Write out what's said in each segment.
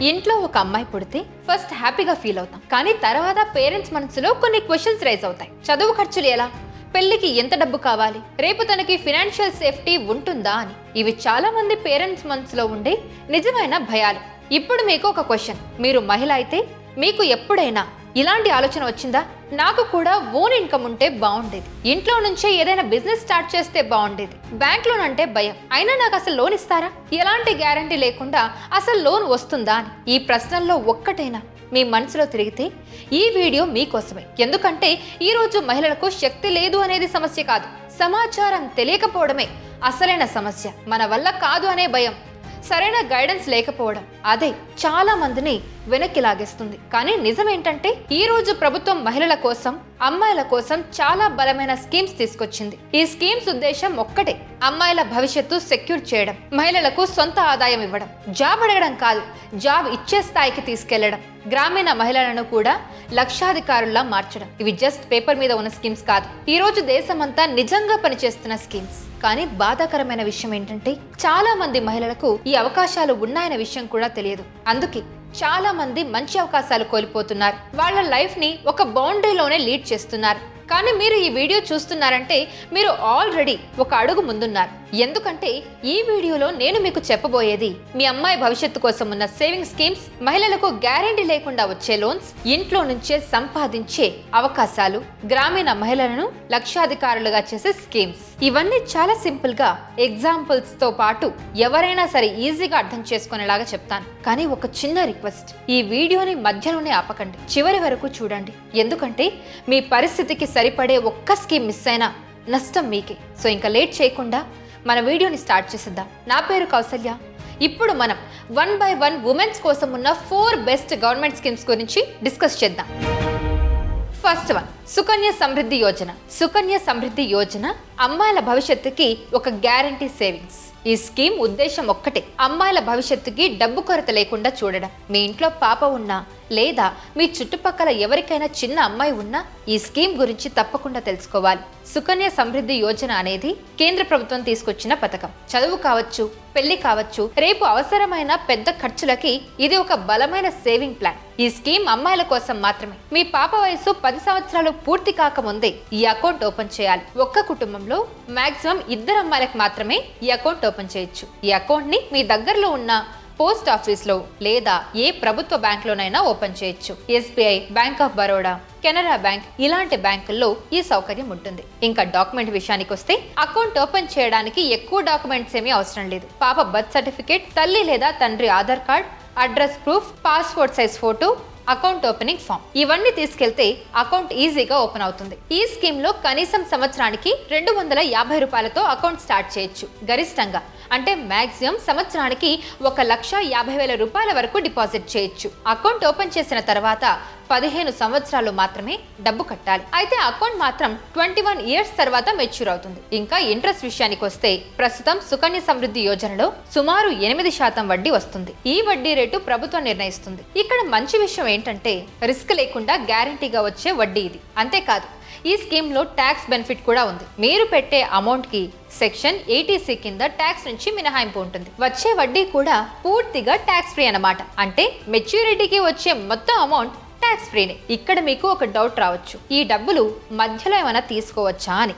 ఇంట్లో ఒక అమ్మాయి పుడితే ఫస్ట్ హ్యాపీగా ఫీల్ అవుతాం, కానీ తర్వాత పేరెంట్స్ మనసులో కొన్ని క్వశ్చన్స్ రైజ్ అవుతాయి. చదువు ఖర్చులు ఎలా, పెళ్లికి ఎంత డబ్బు కావాలి, రేపు తనకి ఫినాన్షియల్ సేఫ్టీ ఉంటుందా అని. ఇవి చాలా మంది పేరెంట్స్ మనసులో ఉండే నిజమైన భయాలు. ఇప్పుడు మీకు ఒక క్వశ్చన్, మీరు మహిళ అయితే మీకు ఎప్పుడైనా ఇలాంటి ఆలోచన వచ్చిందా? నాకు కూడా ఓన్ ఇన్కమ్ ఉంటే బాగుండేది, ఇంట్లో నుంచే ఏదైనా బిజినెస్ స్టార్ట్ చేస్తే బాగుండేది, బ్యాంక్ లోన్ అంటే భయం, అయినా నాకు అసలు లోన్ ఇస్తారా, ఎలాంటి గ్యారంటీ లేకుండా అసలు లోన్ వస్తుందా అని ఈ ప్రశ్నల్లో ఒక్కటైనా మీ మనసులో తిరిగితే ఈ వీడియో మీకోసమే. ఎందుకంటే ఈ రోజు మహిళలకు శక్తి లేదు అనేది సమస్య కాదు, సమాచారం తెలియకపోవడమే అసలైన సమస్య. మన వల్ల కాదు అనే భయం, సరైన గైడెన్స్ లేకపోవడం, అదే చాలా మందిని వెనక్కి లాగేస్తుంది. కానీ నిజం ఏంటంటే ఈ రోజు ప్రభుత్వం మహిళల కోసం, అమ్మాయిల కోసం చాలా బలమైన స్కీమ్స్ తీసుకొచ్చింది. ఈ స్కీమ్స్ ఉద్దేశం ఒక్కటే, అమ్మాయిల భవిష్యత్తు సెక్యూర్ చేయడం, మహిళలకు సొంత ఆదాయం ఇవ్వడం, జాబ్ అడగడం కాదు, జాబ్ ఇచ్చే స్థాయికి తీసుకెళ్లడం, గ్రామీణ మహిళలను కూడా లక్షాధికారుల్లా మార్చడం. ఇవి జస్ట్ పేపర్ మీద ఉన్న స్కీమ్స్ కాదు, ఈ రోజు దేశమంతా నిజంగా పనిచేస్తున్న స్కీమ్స్. కానీ బాధాకరమైన విషయం ఏంటంటే చాలా మంది మహిళలకు ఈ అవకాశాలు ఉన్నాయన్న విషయం కూడా తెలియదు. అందుకే చాలా మంది మంచి అవకాశాలు కోల్పోతున్నారు, వాళ్ళ లైఫ్ ని ఒక బౌండరీలోనే లీడ్ చేస్తున్నారు. కానీ మీరు ఈ వీడియో చూస్తున్నారంటే మీరు ఆల్రెడీ ఒక అడుగు ముందున్నారు. ఎందుకంటే ఈ వీడియోలో నేను మీకు చెప్పబోయేది మీ అమ్మాయి భవిష్యత్తు కోసం ఉన్న సేవింగ్ స్కీమ్స్, మహిళలకు గ్యారెంటీ లేకుండా వచ్చే లోన్స్, ఇంట్లో నుంచే సంపాదించే అవకాశాలు, గ్రామీణ మహిళలను లక్షాధికారులుగా చేసే స్కీమ్స్. ఇవన్నీ చాలా సింపుల్ గా ఎగ్జాంపుల్స్ తో పాటు ఎవరైనా సరే ఈజీగా అర్థం చేసుకునేలాగా చెప్తాను. కానీ ఒక చిన్న రిక్వెస్ట్, ఈ వీడియోని మధ్యలోనే ఆపకండి, చివరి వరకు చూడండి. ఎందుకంటే మీ పరిస్థితికి సరిపడే ఒక్క స్కీమ్ మిస్ అయినా నష్టం మీకే. సో ఇంకా లేట్ చేయకుండా మన వీడియోని స్టార్ట్ చేసేద్దాం. నా పేరు కౌసల్య. ఇప్పుడు మనం 1 by 1 ఉమెన్స్ కోసం ఉన్న 4 బెస్ట్ గవర్నమెంట్ స్కీమ్స్ గురించి డిస్కస్ చేద్దాం. First one, Sukanya Samriddhi Yojana. సుకన్య సమృద్ధి యోజన అమ్మాయిల భవిష్యత్తుకి ఒక గ్యారంటీ సేవింగ్స్. ఈ స్కీమ్ ఉద్దేశం ఒక్కటే, అమ్మాయిల భవిష్యత్తుకి డబ్బు కొరత లేకుండా చూడడం. మీ ఇంట్లో పాప ఉన్నా లేదా మీ చుట్టుపక్కల ఎవరికైనా చిన్న అమ్మాయి ఉన్నా ఈ స్కీమ్ గురించి తప్పకుండా తెలుసుకోవాలి. సుకన్య సమృద్ధి యోజన అనేది కేంద్ర ప్రభుత్వం తీసుకొచ్చిన పథకం. చదువు కావచ్చు, పెళ్లి కావచ్చు, రేపు అవసరమైన పెద్ద ఖర్చులకి ఇది ఒక బలమైన సేవింగ్ ప్లాన్. ఈ స్కీమ్ అమ్మాయిల కోసం మాత్రమే. మీ పాప వయసు 10 సంవత్సరాలు పూర్తి కాకముందే ఈ అకౌంట్ ఓపెన్ చేయాలి. ఒక్క కుటుంబంలో మాక్సిమం 2 అమ్మాయిలకు మాత్రమే ఈ అకౌంట్ ఓపెన్ చేయొచ్చు. ఈ అకౌంట్ ని మీ దగ్గరలో ఉన్న పోస్ట్ ఆఫీస్ లో లేదా ఏ ప్రభుత్వ బ్యాంక్ లోనైనా ఓపెన్ చేయొచ్చు. SBI, bank of Baroda, Canara bank ఇలాంటి బ్యాంకుల్లో ఈ సౌకర్యం ఉంటుంది. ఇంకా డాక్యుమెంట్ విషయానికి వస్తే అకౌంట్ ఓపెన్ చేయడానికి ఎక్కువ డాక్యుమెంట్స్ ఏమీ అవసరం లేదు. పాప బర్త్ సర్టిఫికేట్, తల్లి లేదా తండ్రి Aadhaar card, address proof, passport size photo, account opening form ఇవన్నీ తీసుకెళ్తే అకౌంట్ ఈజీగా ఓపెన్ అవుతుంది. ఈ స్కీమ్ లో కనీసం సంవత్సరానికి 250 రూపాయలతో అకౌంట్ స్టార్ట్ చేయొచ్చు. గరిష్టంగా అంటే మాక్సిమం సంవత్సరానికి 1,50,000 రూపాయల వరకు డిపాజిట్ చేయొచ్చు. అకౌంట్ ఓపెన్ చేసిన తర్వాత 15 సంవత్సరాలు మాత్రమే డబ్బు కట్టాలి. అయితే అకౌంట్ మాత్రం 21 ఇయర్స్ తర్వాత మెచ్యూర్ అవుతుంది. ఇంకా ఇంట్రెస్ట్ విషయానికి వస్తే ప్రస్తుతం సుకన్య సమృద్ధి యోజనలో సుమారు 8% వడ్డీ వస్తుంది. ఈ వడ్డీ రేటు ప్రభుత్వం నిర్ణయిస్తుంది. ఇక్కడ మంచి విషయం ఏంటంటే రిస్క్ లేకుండా గ్యారంటీగా వచ్చే వడ్డీ ఇది. అంతేకాదు ఈ స్కీమ్ లో ట్యాక్స్ బెనిఫిట్ కూడా ఉంది. మీరు పెట్టే అమౌంట్ కి సెక్షన్ 80C కింద ట్యాక్స్ నుంచి మినహాయింపు ఉంటుంది. వచ్చే వడ్డీ కూడా పూర్తిగా ట్యాక్స్ ఫ్రీ అన్నమాట. అంటే మెచ్యూరిటీకి వచ్చే మొత్తం అమౌంట్ ట్యాక్స్ ఫ్రీనే. ఇక్కడ మీకు ఒక డౌట్ రావచ్చు, ఈ డబ్బులు మధ్యలో ఏమైనా తీసుకోవచ్చా అని.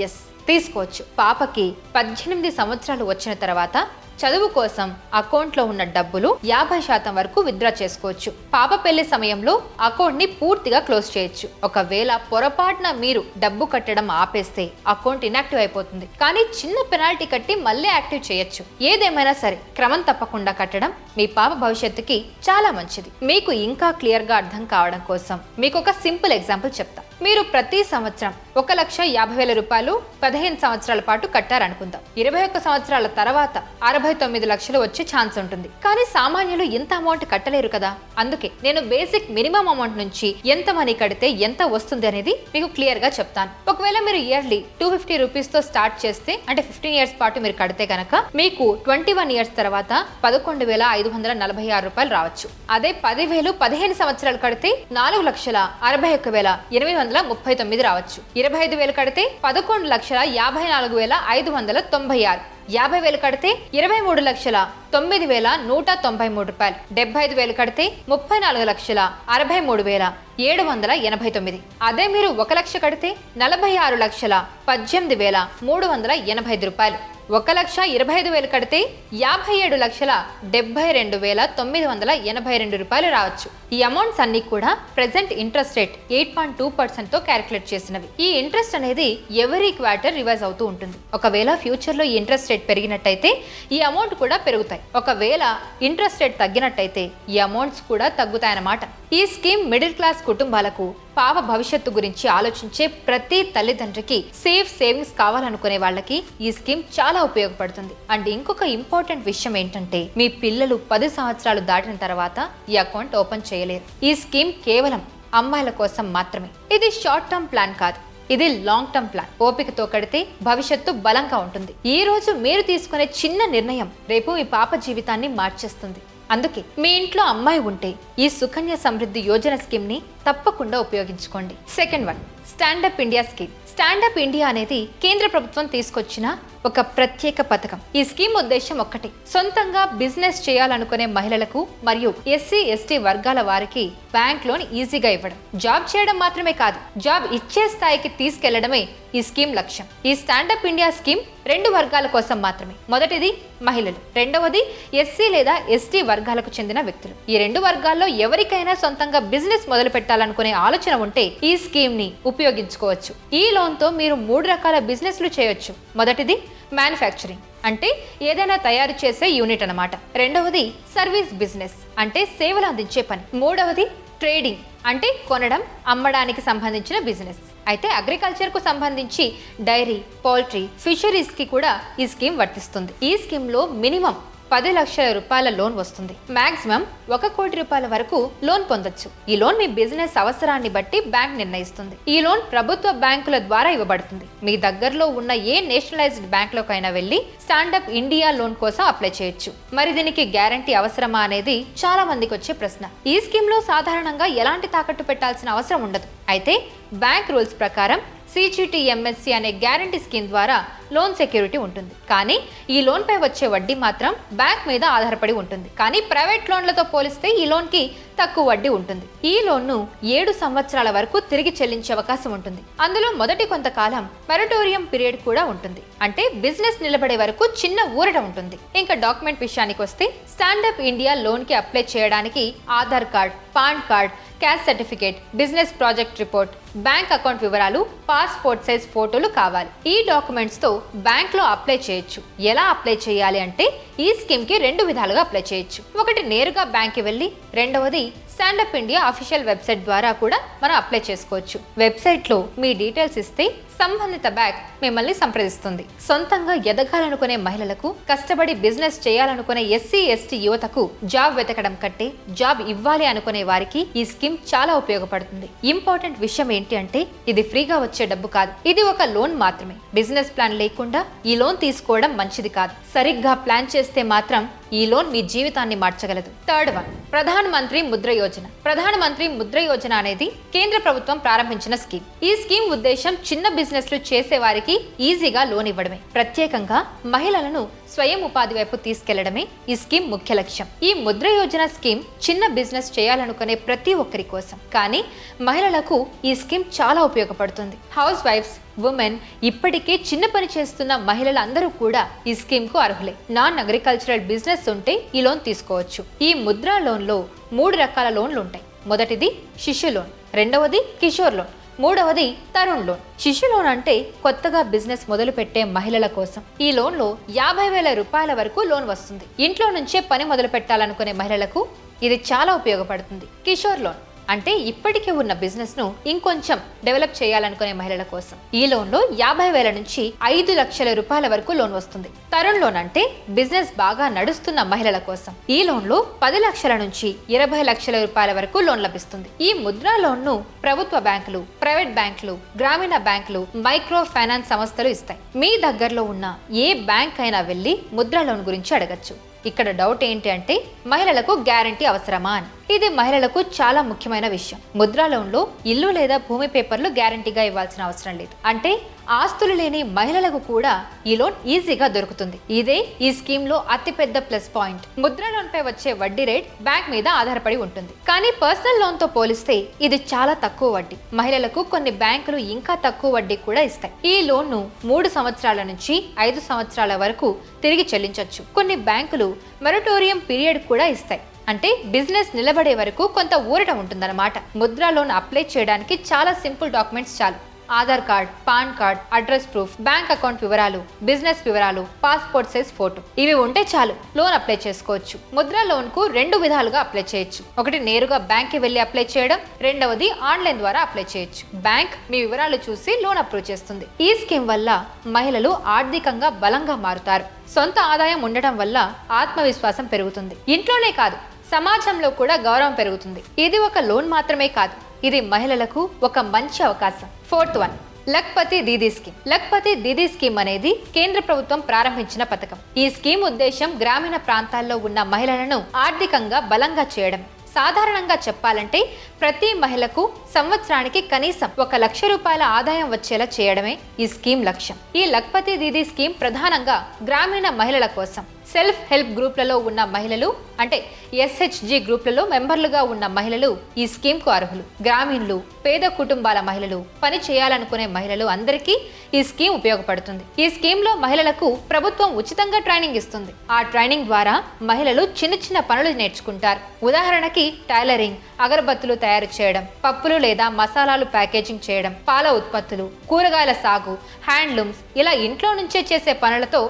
ఎస్, తీసుకోవచ్చు. పాపకి 18 సంవత్సరాలు వచ్చిన తర్వాత చదువు కోసం అకౌంట్ లో ఉన్న డబ్బులు 50% వరకు విత్డ్రా చేసుకోవచ్చు. పాప పెళ్లి సమయంలో అకౌంట్ ని పూర్తిగా క్లోజ్ చేయొచ్చు. ఒకవేళ పొరపాటున మీరు డబ్బు కట్టడం ఆపేస్తే అకౌంట్ ఇన్యాక్టివ్ అయిపోతుంది. కానీ చిన్న పెనాల్టీ కట్టి మళ్ళీ యాక్టివ్ చేయొచ్చు. ఏదేమైనా సరే క్రమం తప్పకుండా కట్టడం మీ పాప భవిష్యత్తుకి చాలా మంచిది. మీకు ఇంకా క్లియర్ గా అర్థం కావడం కోసం మీకు ఒక సింపుల్ ఎగ్జాంపుల్ చెప్తా. మీరు ప్రతి సంవత్సరం 1,50,000 రూపాయలు 15 సంవత్సరాల పాటు కట్టారనుకుందాం. 21 సంవత్సరాల తర్వాత 69 లక్షలు వచ్చే ఛాన్స్ ఉంటుంది. కానీ సామాన్యులు ఇంత అమౌంట్ కట్టలేరు కదా. అందుకే నేను బేసిక్ మినిమం అమౌంట్ నుంచి ఎంత మనీ కడితే ఎంత వస్తుంది అనేది మీకు క్లియర్ గా చెప్తాను. ఒకవేళ మీరు ఇయర్లీ 250 రూపీస్ తో స్టార్ట్ చేస్తే అంటే 15 ఇయర్స్ పాటు మీరు కడితే కనుక మీకు 21 ఇయర్స్ తర్వాత 11,546 రూపాయలు రావచ్చు. అదే 10,000 15 సంవత్సరాలు కడితే 4,61,800 839 రావచ్చు. 25,000 కడితే 11,54,596. 50,000 కడితే 23,09,193 రూపాయలు. 75,000 కడితే 34,63,789. అదే మీరు 1,00,000 కడితే 46,18,385 రూపాయలు. 1,25,000 కడితే 57,72,982 రూపాయలు రావచ్చు. ఈ అమౌంట్స్ అన్ని కూడా ప్రెసెంట్ ఇంట్రెస్ట్ రేట్ 8.2% తో క్యాలిక్యులేట్ చేసినవి. ఈ ఇంట్రెస్ట్ అనేది ఎవరీ క్వార్టర్ రివైజ్ అవుతూ ఉంటుంది. ఒకవేళ ఫ్యూచర్ లో ఈ ఇంట్రెస్ట్ రేట్ పెరిగినట్టయితే ఈ అమౌంట్ కూడా పెరుగుతాయి. ఒకవేళ ఇంట్రెస్ట్ రేట్ తగ్గినట్టయితే ఈ అమౌంట్స్ కూడా తగ్గుతాయన్నమాట. ఈ స్కీమ్ మిడిల్ క్లాస్ కుటుంబాలకు, పాప భవిష్యత్తు గురించి ఆలోచించే ప్రతి తల్లిదండ్రికి సేఫ్ సేవింగ్స్ కావాలనుకునే వాళ్ళకి ఈ స్కీమ్ చాలా ఉపయోగపడుతుంది. అండ్ ఇంకొక ఇంపార్టెంట్ విషయం ఏంటంటే, మీ పిల్లలు 10 సంవత్సరాలు దాటిన తర్వాత ఈ అకౌంట్ ఓపెన్ చేయలేరు. ఈ స్కీమ్ కేవలం అమ్మాయిల కోసం మాత్రమే. ఇది షార్ట్ టర్మ్ ప్లాన్ కాదు, ఇది లాంగ్ టర్మ్ ప్లాన్. ఓపికతో కడితే భవిష్యత్తు బలంగా ఉంటుంది. ఈ రోజు మీరు తీసుకునే చిన్న నిర్ణయం రేపు మీ పాప జీవితాన్ని మార్చేస్తుంది. అందుకే మీ ఇంట్లో అమ్మాయి ఉంటే ఈ సుకన్య సమృద్ధి యోజన స్కీమ్ ని తప్పకుండా ఉపయోగించుకోండి. Second one, stand up India scheme. Stand up India అనేది కేంద్ర ప్రభుత్వం తీసుకొచ్చిన ఒక ప్రత్యేక పథకం. ఈ స్కీమ్ ఉద్దేశం ఒక్కటే, సొంతంగా బిజినెస్ చేయాలనుకునే మహిళలకు మరియు ఎస్సీ ఎస్టీ వర్గాల వారికి బ్యాంక్ లోన్ ఈజీగా ఇవ్వడం. జాబ్ చేయడం మాత్రమే కాదు, జాబ్ ఇచ్చే స్థాయికి తీసుకెళ్లడమే ఈ స్కీమ్ లక్ష్యం. ఈ స్టాండప్ ఇండియా స్కీమ్ 2 వర్గాల కోసం మాత్రమే. మొదటిది మహిళలు, రెండవది ఎస్సీ లేదా ఎస్టీ వర్గాలకు చెందిన వ్యక్తులు. ఈ 2 వర్గాల్లో ఎవరికైనా సొంతంగా బిజినెస్ మొదలు పెట్టాలనుకునే ఆలోచన ఉంటే ఈ స్కీమ్ ని ఉపయోగించుకోవచ్చు. ఈ లోన్ తో మీరు 3 రకాల బిజినెస్లు చేయొచ్చు. మొదటిది మ్యానుఫ్యాక్చరింగ్, అంటే ఏదైనా తయారు చేసే యూనిట్ అన్నమాట. రెండవది సర్వీస్ బిజినెస్, అంటే సేవలు అందించే పని. మూడవది ట్రేడింగ్, అంటే కొనడం అమ్మడానికి సంబంధించిన బిజినెస్. అయితే అగ్రికల్చర్ కు సంబంధించి డైరీ, పౌల్ట్రీ, ఫిషరీస్ కి కూడా ఈ స్కీమ్ వర్తిస్తుంది. ఈ స్కీమ్ లో మినిమం 10 లక్షల రూపాయల లోన్ వస్తుంది. మాక్సిమం 1 కోటి రూపాయల వరకు లోన్ పొందొచ్చు. ఈ లోన్ మీ బిజినెస్ అవసరాన్ని బట్టి బ్యాంక్ నిర్ణయిస్తుంది. ఈ లోన్ ప్రభుత్వ బ్యాంకుల ద్వారా ఇవ్వబడుతుంది. మీ దగ్గరలో ఉన్న ఏ నేషనలైజ్డ్ బ్యాంక్ లోకైనా వెళ్లి స్టాండప్ ఇండియా లోన్ కోసం అప్లై చేయొచ్చు. మరి దీనికి గ్యారంటీ అవసరమా అనేది చాలా మందికి వచ్చే ప్రశ్న. ఈ స్కీమ్ లో సాధారణంగా ఎలాంటి తాకట్టు పెట్టాల్సిన అవసరం ఉండదు. అయితే బ్యాంక్ రూల్స్ ప్రకారం CGTMSE అనే గ్యారంటీ స్కీమ్ ద్వారా లోన్ సెక్యూరిటీ ఉంటుంది. కానీ ఈ లోన్ పై వచ్చే వడ్డీ మాత్రం బ్యాంక్ మీద ఆధారపడి ఉంటుంది. కానీ ప్రైవేట్ లోన్లతో పోలిస్తే ఈ లోన్ కి తక్కువ వడ్డీ ఉంటుంది. ఈ లోన్ ను 7 సంవత్సరాల వరకు తిరిగి చెల్లించే అవకాశం ఉంటుంది. అందులో మొదటి కొంతకాలం మెరటోరియం పీరియడ్ కూడా ఉంటుంది. అంటే బిజినెస్ నిలబడే వరకు చిన్న ఊరట ఉంటుంది. ఇంకా డాక్యుమెంట్ విషయానికి వస్తే, స్టాండప్ ఇండియా లోన్ కి అప్లై చేయడానికి Aadhaar card, pan card, caste certificate, business project report, bank account వివరాలు, పాస్పోర్ట్ సైజ్ ఫోటోలు కావాలి. ఈ డాక్యుమెంట్స్ తో బ్యాంక్ లో అప్లై చేయొచ్చు. ఎలా అప్లై చేయాలి అంటే, ఈ స్కీమ్ కి 2 విధాలుగా అప్లై చేయొచ్చు. ఒకటి నేరుగా బ్యాంక్ కి వెళ్ళి, రెండవది స్టాండప్ ఇండియా అఫీషియల్ వెబ్సైట్ ద్వారా కూడా మనం అప్లై చేసుకోవచ్చు. వెబ్సైట్ లో మీ డీటెయిల్స్ ఇస్తే సంబంధిత బ్యాంక్ మిమ్మల్ని సంప్రదిస్తుంది. సొంతంగా ఎదగాలనుకునే మహిళలకు, కష్టపడి బిజినెస్ చేయాలనుకునే ఎస్సీ ఎస్టీ యువతకు జాబ్ వెతకడం కంటే జాబ్ ఇవ్వాలి అనుకునే వారికి ఈ స్కీమ్ చాలా ఉపయోగపడుతుంది. ఇంపార్టెంట్ విషయం ఏంటి అంటే, ఇది ఫ్రీగా వచ్చే డబ్బు కాదు, ఇది ఒక లోన్ మాత్రమే. బిజినెస్ ప్లాన్ లేకుండా ఈ లోన్ తీసుకోవడం మంచిది కాదు. సరిగ్గా ప్లాన్ చేస్తే మాత్రం ఈ లోన్ మీ జీవితాన్ని మార్చగలదు. Third one, Pradhan Mantri Mudra Yojana. ప్రధాన మంత్రి ముద్ర యోజన అనేది కేంద్ర ప్రభుత్వం ప్రారంభించిన స్కీమ్. ఈ స్కీమ్ ఉద్దేశం చిన్న బిజినెస్లు చేసే వారికి ఈజీగా లోన్ ఇవ్వడమే. ప్రత్యేకంగా మహిళలను స్వయం ఉపాధి వైపు తీసుకెళ్లడమే ఈ స్కీమ్ ముఖ్య లక్ష్యం. ఈ ముద్ర యోజన స్కీమ్ చిన్న బిజినెస్ చేయాలనుకునే ప్రతి ఒక్కరి కోసం. కానీ మహిళలకు ఈ స్కీమ్ చాలా ఉపయోగపడుతుంది. హౌస్ వైఫ్స్, ఉమెన్, ఇప్పటికే చిన్న పని చేస్తున్న మహిళలందరూ కూడా ఈ స్కీమ్ కు అర్హులే. నాన్ అగ్రికల్చరల్ బిజినెస్ ఉంటే ఈ లోన్ తీసుకోవచ్చు. ఈ ముద్ర లోన్ లో 3 రకాల లోన్లు ఉంటాయి. మొదటిది శిశు లోన్, రెండవది కిషోర్ లోన్, మూడవది తరుణ్ లోన్. శిశు లోన్ అంటే కొత్తగా బిజినెస్ మొదలు పెట్టే మహిళల కోసం. ఈ లోన్ లో 50,000 రూపాయల వరకు లోన్ వస్తుంది. ఇంట్లో నుంచే పని మొదలు పెట్టాలనుకునే మహిళలకు ఇది చాలా ఉపయోగపడుతుంది. కిషోర్ లోన్ అంటే ఇప్పటికే ఉన్న బిజినెస్ ను ఇంకొంచెం డెవలప్ చేయాలనుకునే మహిళల కోసం. ఈ లోన్ లో 50,000 నుంచి 5 లక్షల రూపాయల వరకు లోన్ వస్తుంది. తరుణ్ లోన్ అంటే బిజినెస్ బాగా నడుస్తున్న మహిళల కోసం. ఈ లోన్ లో 10 లక్షల నుంచి 20 లక్షల రూపాయల వరకు లోన్ లభిస్తుంది. ఈ ముద్రా లోన్ ను ప్రభుత్వ బ్యాంకులు, ప్రైవేట్ బ్యాంకులు, గ్రామీణ బ్యాంకులు, మైక్రో ఫైనాన్స్ సంస్థలు ఇస్తాయి. మీ దగ్గరలో ఉన్న ఏ బ్యాంక్ అయినా వెళ్లి ముద్రా లోన్ గురించి అడగచ్చు. ఇక్కడ డౌట్ ఏంటి అంటే మహిళలకు గ్యారంటీ అవసరమా అని. ఇది మహిళలకు చాలా ముఖ్యమైన విషయం. ముద్రా లోన్లో ఇల్లు లేదా భూమి పేపర్లు గ్యారంటీగా ఇవ్వాల్సిన అవసరం లేదు. అంటే ఆస్తులు లేని మహిళలకు కూడా ఈ లోన్ ఈజీగా దొరుకుతుంది. ఇదే ఈ స్కీమ్ లో అతిపెద్ద ప్లస్ పాయింట్. ముద్రా లోన్ పై వచ్చే వడ్డీ రేట్ బ్యాంక్ మీద ఆధారపడి ఉంటుంది. కానీ పర్సనల్ లోన్ తో పోలిస్తే ఇది చాలా తక్కువ వడ్డీ. మహిళలకు కొన్ని బ్యాంకులు ఇంకా తక్కువ వడ్డీ కూడా ఇస్తాయి. ఈ లోన్ ను 3 సంవత్సరాల నుంచి 5 సంవత్సరాల వరకు తిరిగి చెల్లించొచ్చు. కొన్ని బ్యాంకులు మొరటోరియం పీరియడ్ కూడా ఇస్తాయి. అంటే బిజినెస్ నిలబడే వరకు కొంత ఊరట ఉంటుందన్నమాట. ముద్రా లోన్ అప్లై చేయడానికి చాలా సింపుల్ డాక్యుమెంట్స్ చాలు. Aadhaar card, pan card, address proof, bank account వివరాలు, బిజినెస్ వివరాలు, పాస్పోర్ట్ సైజ్ ఫోటో ఇవి ఉంటే చాలు లోన్ అప్లై చేసుకోవచ్చు. ముద్రా లోన్ కు 2 విధాలుగా అప్లై చేయొచ్చు. ఒకటి నేరుగా బ్యాంక్ కి వెళ్లి అప్లై చేయడం, రెండవది ఆన్లైన్ ద్వారా అప్లై చేయొచ్చు. బ్యాంక్ మీ వివరాలు చూసి లోన్ అప్రూవ్ చేస్తుంది. ఈ స్కీమ్ వల్ల మహిళలు ఆర్థికంగా బలంగా మారుతారు. సొంత ఆదాయం ఉండటం వల్ల ఆత్మవిశ్వాసం పెరుగుతుంది. ఇంట్లోనే కాదు, సమాజంలో కూడా గౌరవం పెరుగుతుంది. ఇది ఒక లోన్ మాత్రమే కాదు, ఇది మహిళలకు ఒక మంచి అవకాశం. 4th one, Lakhpati Didi scheme. Lakhpati Didi scheme అనేది కేంద్ర ప్రభుత్వం ప్రారంభించిన పథకం. ఈ స్కీమ్ ఉద్దేశం గ్రామీణ ప్రాంతాల్లో ఉన్న మహిళలను ఆర్థికంగా బలంగా చేయడం. సాధారణంగా చెప్పాలంటే ప్రతి మహిళకు సంవత్సరానికి కనీసం 1 లక్ష రూపాయల ఆదాయం వచ్చేలా చేయడమే ఈ స్కీమ్ లక్ష్యం. ఈ లఖ్పతి దీదీ స్కీమ్ ప్రధానంగా గ్రామీణ మహిళల కోసం. సెల్ఫ్ హెల్ప్ గ్రూప్లలో ఉన్న మహిళలు, అంటే SHG గ్రూప్లలో మెంబర్లుగా ఉన్న మహిళలు ఈ స్కీమ్ కు అర్హులు. గ్రామీణులు, పేద కుటుంబాల మహిళలు, పని చేయాలనుకునే మహిళలు అందరికీ ఈ స్కీమ్ ఉపయోగపడుతుంది. ఈ స్కీమ్ లో మహిళలకు ప్రభుత్వం ఉచితంగా ట్రైనింగ్ ఇస్తుంది. ఆ ట్రైనింగ్ ద్వారా మహిళలు చిన్న చిన్న పనులు నేర్చుకుంటారు. ఉదాహరణకి టైలరింగ్, అగరబత్తులు తయారు చేయడం, పప్పులు లేదా మసాలాలు ప్యాకేజింగ్ చేయడం, పాల ఉత్పత్తులు, కూరగాయల సాగు, హ్యాండ్లూమ్స్, ఇలా ఇంట్లో నుంచే చేసే పనులతో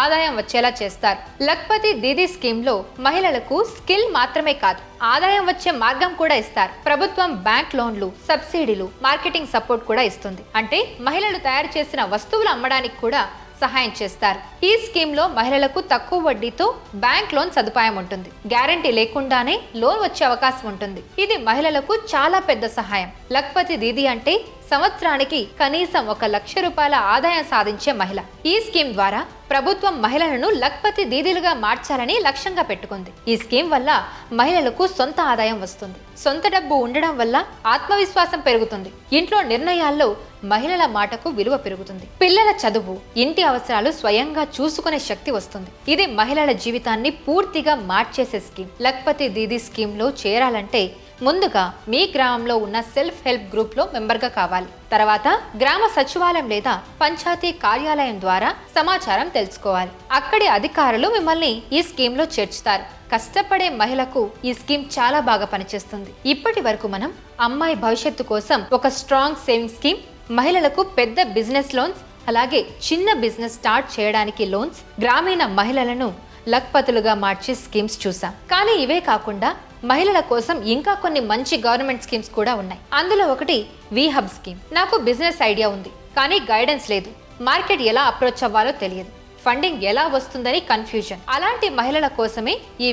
ఆదాయం వచ్చేలా చేస్తారు. లఖ్పతి దీదీ స్కీమ్ లో మహిళలకు స్కిల్ మాత్రమే కాదు, ఆదాయం వచ్చే మార్గం కూడా ఇస్తారు. ప్రభుత్వం బ్యాంక్ లోన్లు, సబ్సిడీలు, మార్కెటింగ్ సపోర్ట్ కూడా ఇస్తుంది. అంటే మహిళలు తయారు చేసిన వస్తువులు అమ్మడానికి కూడా సహాయం చేస్తారు. ఈ స్కీమ్ లో మహిళలకు తక్కువ వడ్డీతో బ్యాంక్ లోన్ సదుపాయం ఉంటుంది. గ్యారంటీ లేకుండానే లోన్ వచ్చే అవకాశం ఉంటుంది. ఇది మహిళలకు చాలా పెద్ద సహాయం. లఖ్పతి దీదీ అంటే సంవత్సరానికి కనీసం 1 లక్ష రూపాయల ఆదాయం సాధించే మహిళ. ఈ స్కీమ్ ద్వారా ప్రభుత్వం మహిళలను లఖ్పతి దీదీలుగా మార్చాలని లక్ష్యంగా పెట్టుకుంది. ఈ స్కీమ్ వల్ల మహిళలకు సొంత ఆదాయం వస్తుంది. సొంత డబ్బు ఉండడం వల్ల ఆత్మవిశ్వాసం పెరుగుతుంది. ఇంట్లో నిర్ణయాల్లో మహిళల మాటకు విలువ పెరుగుతుంది. పిల్లల చదువు, ఇంటి అవసరాలు స్వయంగా చూసుకునే శక్తి వస్తుంది. ఇది మహిళల జీవితాన్ని పూర్తిగా మార్చేసే స్కీమ్. లఖ్పతి దీదీ స్కీమ్ లో చేరాలంటే ముందుగా మీ గ్రామంలో ఉన్న సెల్ఫ్ హెల్ప్ గ్రూప్ లో మెంబర్ గా కావాలి. తర్వాత గ్రామ సచివాలయం లేదా పంచాయతీ కార్యాలయం ద్వారా సమాచారం తెలుసుకోవాలి. అక్కడి అధికారులు మిమ్మల్ని ఈ స్కీమ్ లో చేర్చుతారు. కష్టపడే మహిళకు ఈ స్కీమ్ చాలా బాగా పనిచేస్తుంది. ఇప్పటి వరకు మనం అమ్మాయి భవిష్యత్తు కోసం ఒక స్ట్రాంగ్ సేవింగ్ స్కీమ్, మహిళలకు పెద్ద బిజినెస్ లోన్స్, అలాగే చిన్న బిజినెస్ స్టార్ట్ చేయడానికి లోన్స్, గ్రామీణ మహిళలను లఖ్పతులుగా మార్చే స్కీమ్స్ చూసాం. కానీ ఇవే కాకుండా మహిళల కోసం ఇంకా కొన్ని మంచి గవర్నమెంట్ స్కీమ్స్ కూడా ఉన్నాయి. అందులో ఒకటి వీహబ్ స్కీమ్. నాకు బిజినెస్ ఐడియా ఉంది, కానీ గైడెన్స్ లేదు. మార్కెట్ ఎలా అప్రోచ్ అవ్వాలో తెలియదు. ఫండింగ్ ఎలా వస్తుందని కన్ఫ్యూజన్. అలాంటి మహిళల కోసమే ఈ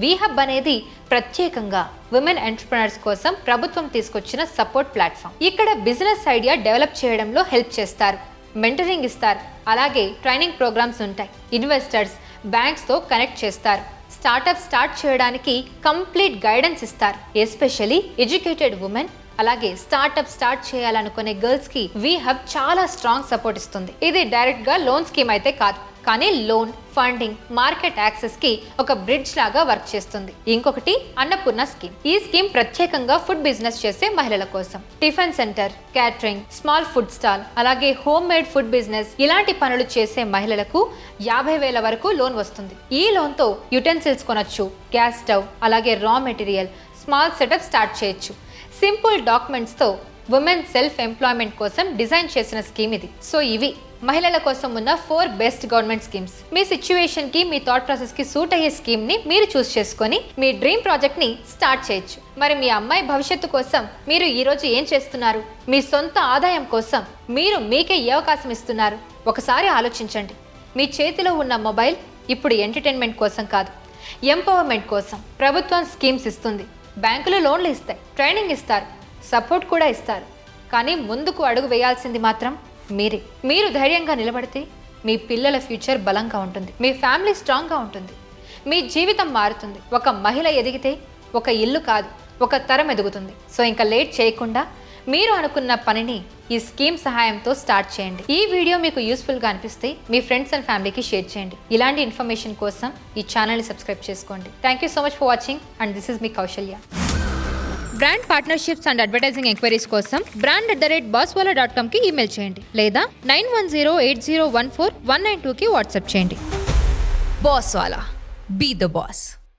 వీహబ్ అనేది ప్రత్యేకంగా విమెన్ ఎంటర్‌ప్రెన్యూర్స్ కోసం ప్రభుత్వం తీసుకొచ్చిన సపోర్ట్ ప్లాట్ఫామ్. ఇక్కడ బిజినెస్ ఐడియా డెవలప్ చేయడంలో హెల్ప్ చేస్తారు, మెంటరింగ్ ఇస్తారు, అలాగే ట్రైనింగ్ ప్రోగ్రామ్స్ ఉంటాయి. ఇన్వెస్టర్స్, బ్యాంక్స్ తో కనెక్ట్ చేస్తారు. స్టార్ట్అప్ స్టార్ట్ చేయడానికి కంప్లీట్ గైడెన్స్ ఇస్తారు. ఎస్పెషల్లీ ఎడ్యుకేటెడ్ ఉమెన్, అలాగే స్టార్ట్అప్ స్టార్ట్ చేయాలనుకునే గర్ల్స్ కి వీహబ్ చాలా స్ట్రాంగ్ సపోర్ట్ ఇస్తుంది. ఇది డైరెక్ట్ గా లోన్ స్కీమ్ అయితే కాదు, కానీ లోన్, ఫండింగ్, మార్కెట్ యాక్సెస్ కి ఒక బ్రిడ్జ్ లాగా వర్క్ చేస్తుంది. ఇంకొకటి అన్నపూర్ణ స్కీమ్. ఈ స్కీమ్ ప్రత్యేకంగా ఫుడ్ బిజినెస్ చేసే మహిళల కోసం. Tiffin centre, catering, small food stall, అలాగే హోమ్ మేడ్ ఫుడ్ బిజినెస్ ఇలాంటి పనులు చేసే మహిళలకు 50,000 వరకు లోన్ వస్తుంది. ఈ లోన్ తో యుటెన్సిల్స్ కొనొచ్చు, గ్యాస్ స్టవ్, అలాగే raw material, small setup start చేయొచ్చు. సింపుల్ డాక్యుమెంట్స్ తో ఉమెన్ సెల్ఫ్ ఎంప్లాయ్మెంట్ కోసం డిజైన్ చేసిన స్కీమ్ ఇది. సో ఇవి మహిళల కోసం ఉన్న 4 బెస్ట్ గవర్నమెంట్ స్కీమ్స్. మీ సిచ్యువేషన్ కి, మీ థాట్ ప్రాసెస్ కి సూట్ అయ్యే స్కీమ్ ని మీరు చూస్ చేసుకొని మీ డ్రీమ్ ప్రాజెక్ట్ ని స్టార్ట్ చేయొచ్చు. మరి మీ అమ్మాయి భవిష్యత్తు కోసం మీరు ఈ రోజు ఏం చేస్తున్నారు? మీ సొంత ఆదాయం కోసం మీరు మీకే ఏ అవకాశం ఇస్తున్నారు? ఒకసారి ఆలోచించండి. మీ చేతిలో ఉన్న మొబైల్ ఇప్పుడు ఎంటర్టైన్మెంట్ కోసం కాదు, ఎంపవర్మెంట్ కోసం. ప్రభుత్వం స్కీమ్స్ ఇస్తుంది, బ్యాంకులు లోన్లు ఇస్తాయి, ట్రైనింగ్ ఇస్తారు, సపోర్ట్ కూడా ఇస్తారు. కానీ ముందుకు అడుగు వేయాల్సింది మాత్రం మీరే. మీరు ధైర్యంగా నిలబడితే మీ పిల్లల ఫ్యూచర్ బలంగా ఉంటుంది, మీ ఫ్యామిలీ స్ట్రాంగ్గా ఉంటుంది, మీ జీవితం మారుతుంది. ఒక మహిళ ఎదిగితే ఒక ఇల్లు కాదు, ఒక తరం ఎదుగుతుంది. సో ఇంకా లేట్ చేయకుండా మీరు అనుకున్న పనిని ఈ స్కీమ్ సహాయంతో స్టార్ట్ చేయండి. ఈ వీడియో మీకు యూస్ఫుల్గా అనిపిస్తే మీ ఫ్రెండ్స్ అండ్ ఫ్యామిలీకి షేర్ చేయండి. ఇలాంటి ఇన్ఫర్మేషన్ కోసం ఈ ఛానల్ని సబ్స్క్రైబ్ చేసుకోండి. Thank you so much for watching and this is me Kausalya. Brand partnerships and advertising enquiries కోసం brand@bosswala.comకి ఈమెయిల్ చేయండి లేదా 9108014192కి వాట్సాప్ చేయండి. Bosswala. Be the boss.